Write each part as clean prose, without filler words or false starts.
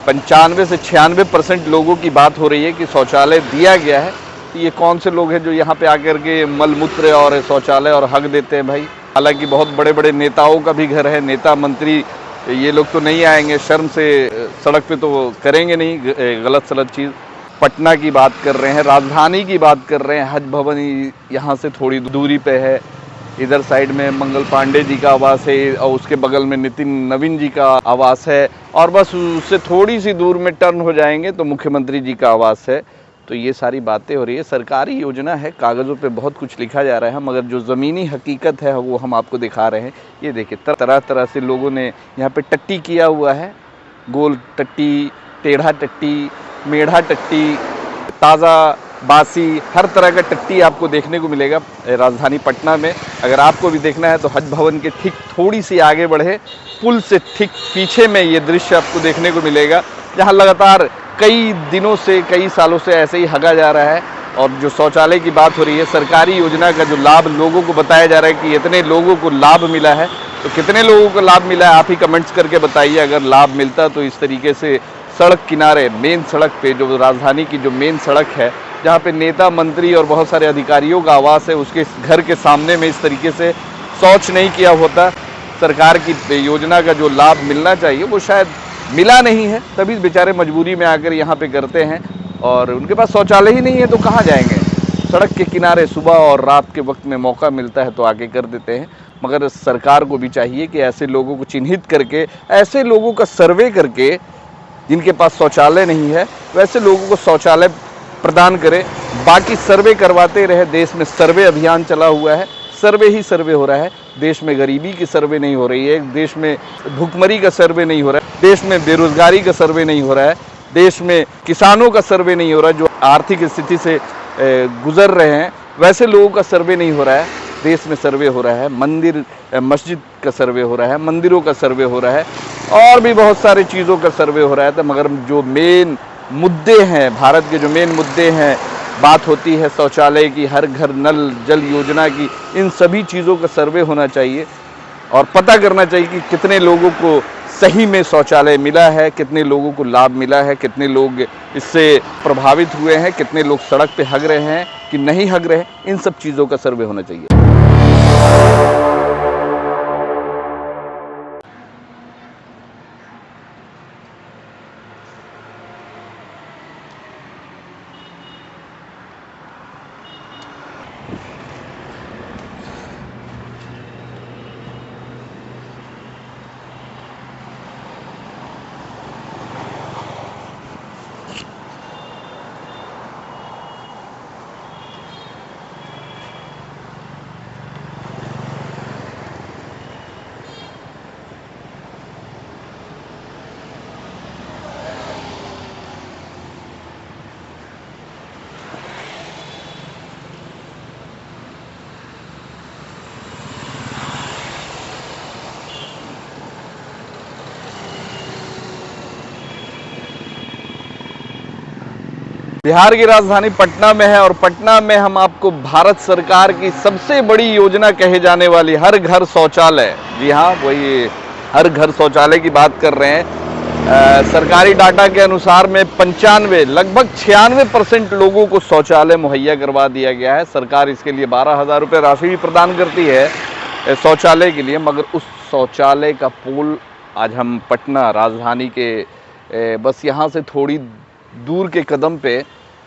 95 से 96% लोगों की बात हो रही है कि शौचालय दिया गया है। तो ये कौन से लोग हैं जो यहाँ पे आकर के मल मूत्र और शौचालय और हक देते हैं भाई। हालांकि बहुत बड़े बड़े नेताओं का भी घर है, नेता मंत्री ये लोग तो नहीं आएंगे, शर्म से सड़क पे तो करेंगे नहीं गलत सलत चीज़। पटना की बात कर रहे हैं, राजधानी की बात कर रहे हैं। हज भवन यहाँ से थोड़ी दूरी पे है, इधर साइड में मंगल पांडे जी का आवास है और उसके बगल में नितिन नवीन जी का आवास है, और बस उससे थोड़ी सी दूर में टर्न हो जाएंगे तो मुख्यमंत्री जी का आवास है। तो ये सारी बातें हो रही है, सरकारी योजना है, कागज़ों पे बहुत कुछ लिखा जा रहा है, मगर जो ज़मीनी हकीकत है वो हम आपको दिखा रहे हैं। ये देखिए तरह तरह से लोगों ने यहाँ पे टट्टी किया हुआ है, गोल टट्टी, टेढ़ा टट्टी, मेढ़ा टट्टी, ताज़ा बासी, हर तरह का टट्टी आपको देखने को मिलेगा राजधानी पटना में। अगर आपको भी देखना है तो हज भवन के ठीक थोड़ी सी आगे बढ़े, पुल से ठीक पीछे में ये दृश्य आपको देखने को मिलेगा, जहां लगातार कई दिनों से, कई सालों से ऐसे ही हगा जा रहा है। और जो शौचालय की बात हो रही है, सरकारी योजना का जो लाभ लोगों को बताया जा रहा है कि इतने लोगों को लाभ मिला है, तो कितने लोगों को लाभ मिला है आप ही कमेंट्स करके बताइए। अगर लाभ मिलता तो इस तरीके से सड़क किनारे, मेन सड़क पे, जो राजधानी की जो मेन सड़क है, जहाँ पे नेता मंत्री और बहुत सारे अधिकारियों का आवास है, उसके घर के सामने में इस तरीके से शौच नहीं किया होता। सरकार की योजना का जो लाभ मिलना चाहिए वो शायद मिला नहीं है, तभी बेचारे मजबूरी में आकर यहाँ पे करते हैं। और उनके पास शौचालय ही नहीं है तो कहाँ जाएंगे। सड़क के किनारे सुबह और रात के वक्त में मौका मिलता है तो आके कर देते हैं। मगर सरकार को भी चाहिए कि ऐसे लोगों को चिन्हित करके, ऐसे लोगों का सर्वे करके, जिनके पास शौचालय नहीं है वैसे लोगों को शौचालय प्रदान करे। बाकी सर्वे करवाते रहे। देश में सर्वे अभियान चला हुआ है, सर्वे ही सर्वे हो रहा है। देश में गरीबी की सर्वे नहीं हो रही है, देश में भुखमरी का सर्वे नहीं हो रहा है, देश में बेरोजगारी का सर्वे नहीं हो रहा है, देश में किसानों का सर्वे नहीं हो रहा है जो आर्थिक स्थिति से गुजर रहे हैं, वैसे लोगों का सर्वे नहीं हो रहा है। देश में सर्वे हो रहा है, मंदिर मस्जिद का सर्वे हो रहा है, मंदिरों का सर्वे हो रहा है, और भी बहुत सारी चीज़ों का सर्वे हो रहा है। तो मगर जो मेन मुद्दे हैं, भारत के जो मेन मुद्दे हैं, बात होती है शौचालय की, हर घर नल जल योजना की, इन सभी चीज़ों का सर्वे होना चाहिए और पता करना चाहिए कि कितने लोगों को सही में शौचालय मिला है, कितने लोगों को लाभ मिला है, कितने लोग इससे प्रभावित हुए हैं, कितने लोग सड़क पे हग रहे हैं कि नहीं हग रहे हैं। इन सब चीज़ों का सर्वे होना चाहिए। बिहार की राजधानी पटना में है और पटना में हम आपको भारत सरकार की सबसे बड़ी योजना कहे जाने वाली हर घर शौचालय, जी हाँ वही हर घर शौचालय की बात कर रहे हैं। सरकारी डाटा के अनुसार में 95 लगभग 96% लोगों को शौचालय मुहैया करवा दिया गया है। सरकार इसके लिए 12,000 रुपये राशि भी प्रदान करती है शौचालय के लिए। मगर उस शौचालय का पोल आज हम पटना राजधानी के बस यहाँ से थोड़ी दूर के कदम पे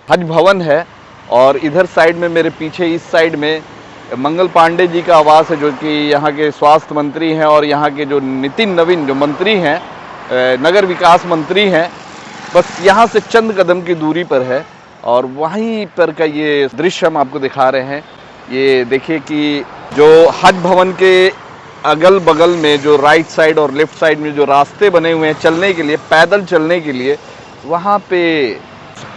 हज भवन है, और इधर साइड में मेरे पीछे इस साइड में मंगल पांडे जी का आवास है, जो कि यहाँ के स्वास्थ्य मंत्री हैं, और यहाँ के जो नितिन नवीन जो मंत्री हैं, नगर विकास मंत्री हैं, बस यहाँ से चंद कदम की दूरी पर है। और वहीं पर का ये दृश्य हम आपको दिखा रहे हैं। ये देखिए कि जो हज भवन के अगल बगल में जो राइट साइड और लेफ्ट साइड में जो रास्ते बने हुए हैं चलने के लिए, पैदल चलने के लिए, वहाँ पे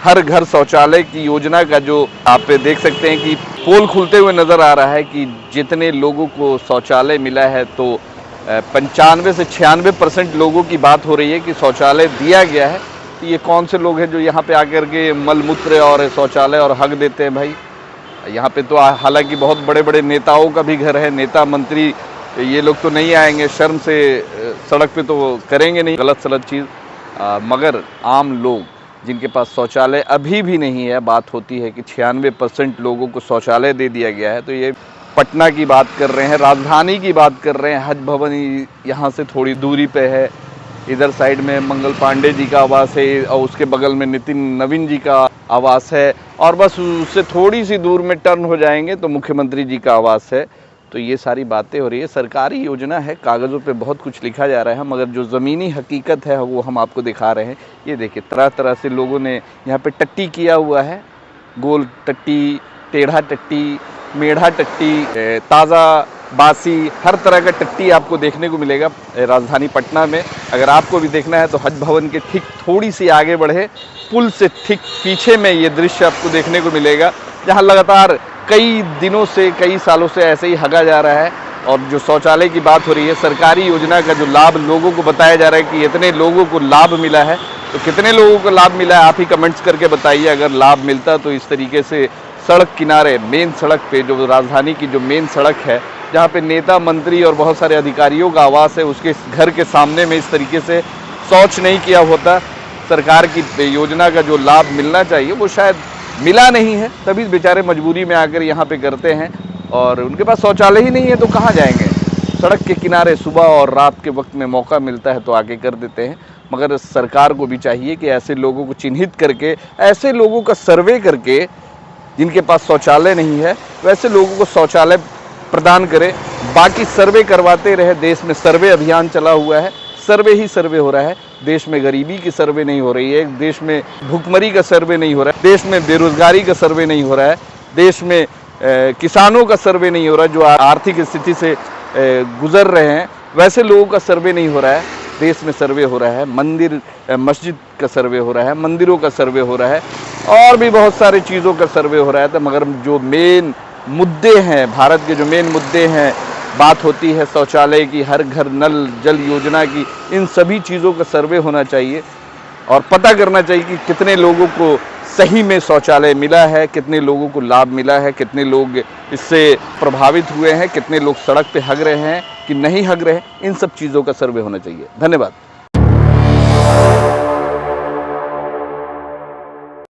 हर घर शौचालय की योजना का जो आप देख सकते हैं कि पोल खुलते हुए नज़र आ रहा है कि जितने लोगों को शौचालय मिला है, तो 95 से 96% लोगों की बात हो रही है कि शौचालय दिया गया है। तो ये कौन से लोग हैं जो यहाँ पे आकर के मल मूत्र और शौचालय और हक देते हैं भाई। यहाँ पे तो हालांकि बहुत बड़े बड़े नेताओं का भी घर है, नेता मंत्री ये लोग तो नहीं आएंगे, शर्म से सड़क पे तो करेंगे नहीं गलत सलत चीज़। मगर आम लोग जिनके पास शौचालय अभी भी नहीं है, बात होती है कि 96% लोगों को शौचालय दे दिया गया है। तो ये पटना की बात कर रहे हैं, राजधानी की बात कर रहे हैं। हज भवन यहाँ से थोड़ी दूरी पे है, इधर साइड में मंगल पांडे जी का आवास है और उसके बगल में नितिन नवीन जी का आवास है, और बस उससे थोड़ी सी दूर में टर्न हो जाएंगे तो मुख्यमंत्री जी का आवास है। तो ये सारी बातें हो रही है, सरकारी योजना है, कागज़ों पे बहुत कुछ लिखा जा रहा है, मगर जो ज़मीनी हकीकत है वो हम आपको दिखा रहे हैं। ये देखिए, तरह तरह से लोगों ने यहाँ पे टट्टी किया हुआ है, गोल टट्टी, टेढ़ा टट्टी, मेढ़ा टट्टी, ताज़ा बासी, हर तरह का टट्टी आपको देखने को मिलेगा राजधानी पटना में। अगर आपको भी देखना है तो हज भवन के ठीक थोड़ी सी आगे बढ़े, पुल से ठीक पीछे में ये दृश्य आपको देखने को मिलेगा, जहाँ लगातार कई दिनों से, कई सालों से ऐसे ही हगा जा रहा है। और जो शौचालय की बात हो रही है, सरकारी योजना का जो लाभ लोगों को बताया जा रहा है कि इतने लोगों को लाभ मिला है, तो कितने लोगों को लाभ मिला है आप ही कमेंट्स करके बताइए। अगर लाभ मिलता तो इस तरीके से सड़क किनारे, मेन सड़क पे, जो राजधानी की जो मेन सड़क है, जहाँ पे नेता मंत्री और बहुत सारे अधिकारियों का आवास है, उसके घर के सामने में इस तरीके से शौच नहीं किया होता। सरकार की योजना का जो लाभ मिलना चाहिए वो शायद मिला नहीं है, तभी बेचारे मजबूरी में आकर यहाँ पे करते हैं। और उनके पास शौचालय ही नहीं है तो कहाँ जाएंगे? सड़क के किनारे सुबह और रात के वक्त में मौका मिलता है तो आके कर देते हैं। मगर सरकार को भी चाहिए कि ऐसे लोगों को चिन्हित करके, ऐसे लोगों का सर्वे करके, जिनके पास शौचालय नहीं है वैसे लोगों को शौचालय प्रदान करे। बाकी सर्वे करवाते रहे। देश में सर्वे अभियान चला हुआ है, सर्वे ही सर्वे हो रहा है। देश में गरीबी की सर्वे नहीं हो रही है, देश में भुखमरी का सर्वे नहीं हो रहा है, देश में बेरोजगारी का सर्वे नहीं हो रहा है, देश में किसानों का सर्वे नहीं हो रहा है जो आर्थिक स्थिति से गुजर रहे हैं, वैसे लोगों का सर्वे नहीं हो रहा है। देश में सर्वे हो रहा है, मंदिर मस्जिद का सर्वे हो रहा है, मंदिरों का सर्वे हो रहा है, और भी बहुत सारी चीज़ों का सर्वे हो रहा है। तो मगर जो मेन मुद्दे हैं, भारत के जो मेन मुद्दे हैं, बात होती है शौचालय की, हर घर नल जल योजना की, इन सभी चीज़ों का सर्वे होना चाहिए और पता करना चाहिए कि कितने लोगों को सही में शौचालय मिला है, कितने लोगों को लाभ मिला है, कितने लोग इससे प्रभावित हुए हैं, कितने लोग सड़क पे हग रहे हैं कि नहीं हग रहे हैं। इन सब चीज़ों का सर्वे होना चाहिए। धन्यवाद।